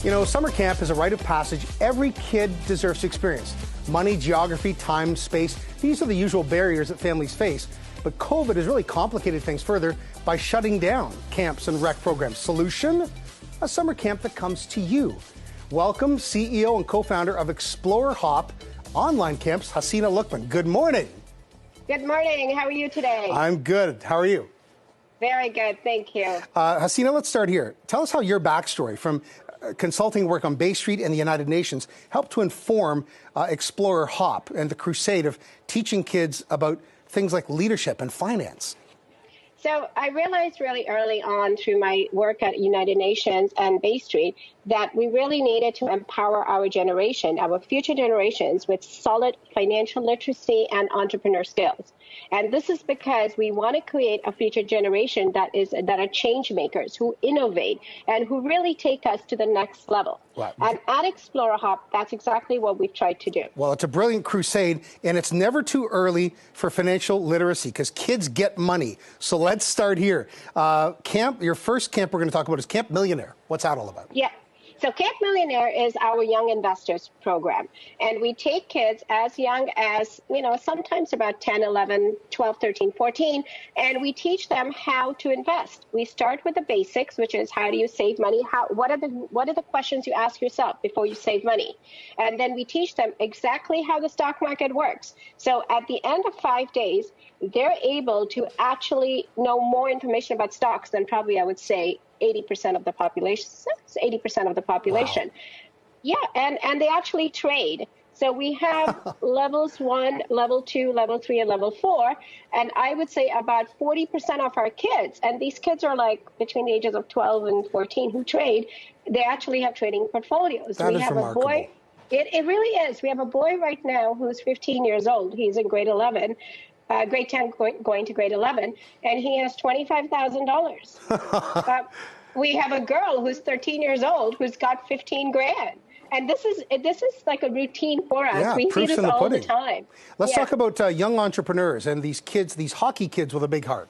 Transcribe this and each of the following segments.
You know, summer camp is a rite of passage every kid deserves to experience. Money, geography, time, space, these are the usual barriers that families face. But COVID has really complicated things further by shutting down camps and rec programs. Solution? A summer camp that comes to you. Welcome, CEO and co-founder of Explorer Hop online camps, Hasina Lukman. Good morning. Good morning. How are you today? I'm good. How are you? Very good. Thank you. Hasina, let's start here. Tell us how your backstory from consulting work on Bay Street and the United Nations helped to inform Explorer Hop and the crusade of teaching kids about things like leadership and finance. So I realized really early on through my work at United Nations and Bay Street that we really needed to empower our generation, our future generations, with solid financial literacy and entrepreneur skills. And this is because we want to create a future generation that are change makers, who innovate and who really take us to the next level. Wow. And at Explorer Hop, that's exactly what we've tried to do. Well, it's a brilliant crusade, and it's never too early for financial literacy because kids get money. So let's start here. Your first camp we're going to talk about is Camp Millionaire. What's that all about? Yeah. So Camp Millionaire is our Young Investors program, and we take kids as young as, sometimes about 10, 11, 12, 13, 14, and we teach them how to invest. We start with the basics, which is how do you save money? What are the questions you ask yourself before you save money? And then we teach them exactly how the stock market works. So at the end of 5 days, they're able to actually know more information about stocks than probably, I would say, 80% of the population. 80% of the population. Wow. Yeah, and they actually trade. So we have levels 1, level 2, level 3, and level 4. And I would say about 40% of our kids, and these kids are like between the ages of 12 and 14 who trade, they actually have trading portfolio's. That is remarkable. A boy. It really is. We have a boy right now who's 15 years old. He's in grade 11. Grade 10 going to grade 11, and he has $25,000. We have a girl who's 13 years old who's got 15 grand. And this is like a routine for us. Yeah, we see this all the time. Let's talk about young entrepreneurs and these kids, these hockey kids with a big heart.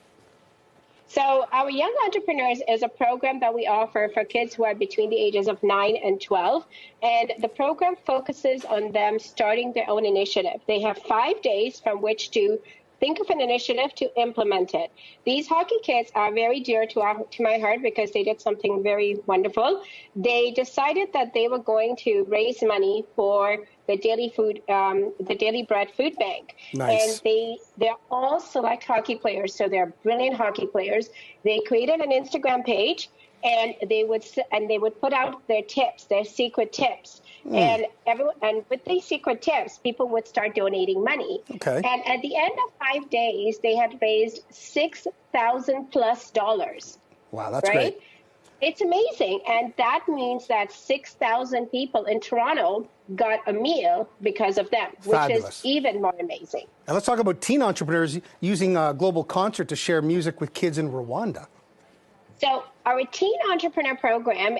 So our Young Entrepreneurs is a program that we offer for kids who are between the ages of 9 and 12. And the program focuses on them starting their own initiative. They have 5 days from which to think of an initiative to implement it. These hockey kids are very dear to my heart because they did something very wonderful. They decided that they were going to raise money for the Daily Bread Food Bank. Nice. And they're all select hockey players, so they're brilliant hockey players. They created an Instagram page, and they would put out their tips, their secret tips. And with these secret tips, people would start donating money. Okay. And at the end of 5 days, they had raised $6,000+. Wow, that's right? great. It's amazing. And that means that 6,000 people in Toronto got a meal because of them, which is even more amazing. And let's talk about teen entrepreneurs using a global concert to share music with kids in Rwanda. So our teen entrepreneur program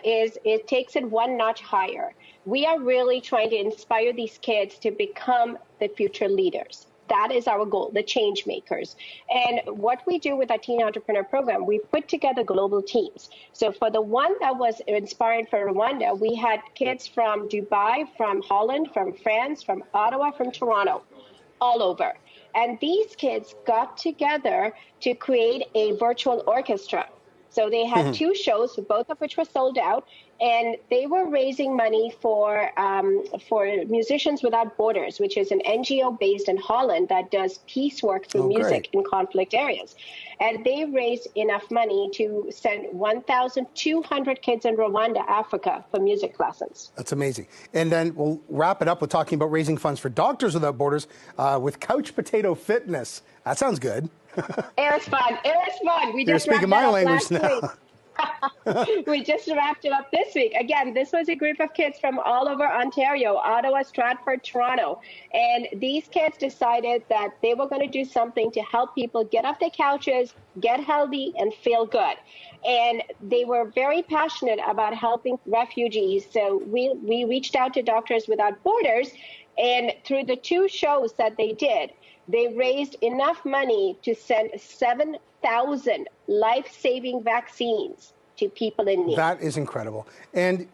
takes it one notch higher. We are really trying to inspire these kids to become the future leaders. That is our goal, the change makers. And what we do with our teen entrepreneur program, we put together global teams. So for the one that was inspired for Rwanda, we had kids from Dubai, from Holland, from France, from Ottawa, from Toronto, all over. And these kids got together to create a virtual orchestra. So they had 2 shows, both of which were sold out, and they were raising money for Musicians Without Borders, which is an NGO based in Holland that does peace work through music in conflict areas. And they raised enough money to send 1,200 kids in Rwanda, Africa, for music lessons. That's amazing. And then we'll wrap it up with talking about raising funds for Doctors Without Borders with Couch Potato Fitness. That sounds good. It was fun. You're speaking my language now. We just wrapped it up this week. Again, this was a group of kids from all over Ontario, Ottawa, Stratford, Toronto. And these kids decided that they were going to do something to help people get off their couches, get healthy, and feel good. And they were very passionate about helping refugees. So we reached out to Doctors Without Borders, and through the 2 shows that they did, they raised enough money to send 7,000 life-saving vaccines to people in need. That is incredible. And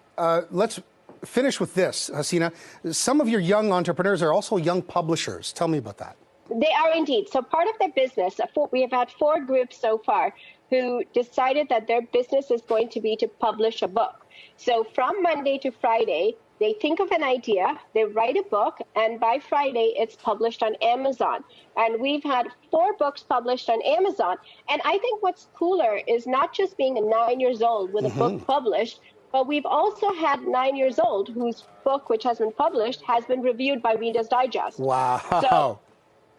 let's finish with this, Hasina. Some of your young entrepreneurs are also young publishers. Tell me about that. They are indeed. So part of their business, we have had 4 groups so far who decided that their business is going to be to publish a book. So from Monday to Friday, they think of an idea, they write a book, and by Friday, it's published on Amazon. And we've had 4 books published on Amazon. And I think what's cooler is not just being 9 years old with a book published, but we've also had 9 years old whose book, which has been published, has been reviewed by Reader's Digest. Wow. So,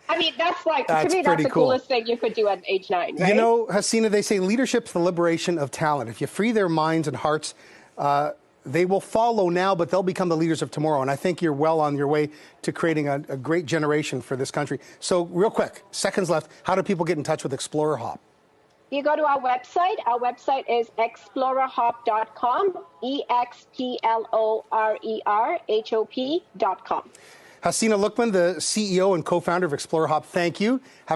I mean, that's to me, that's the coolest thing you could do at age 9, right? You know, Hasina, they say leadership's the liberation of talent. If you free their minds and hearts, they will follow now, but they'll become the leaders of tomorrow. And I think you're well on your way to creating a great generation for this country. So real quick, seconds left, how do people get in touch with Explorer Hop? You go to our website. Our website is explorerhop.com, EXPLORERHOP.com. Hasina Luqman, the CEO and co-founder of Explorer Hop, thank you.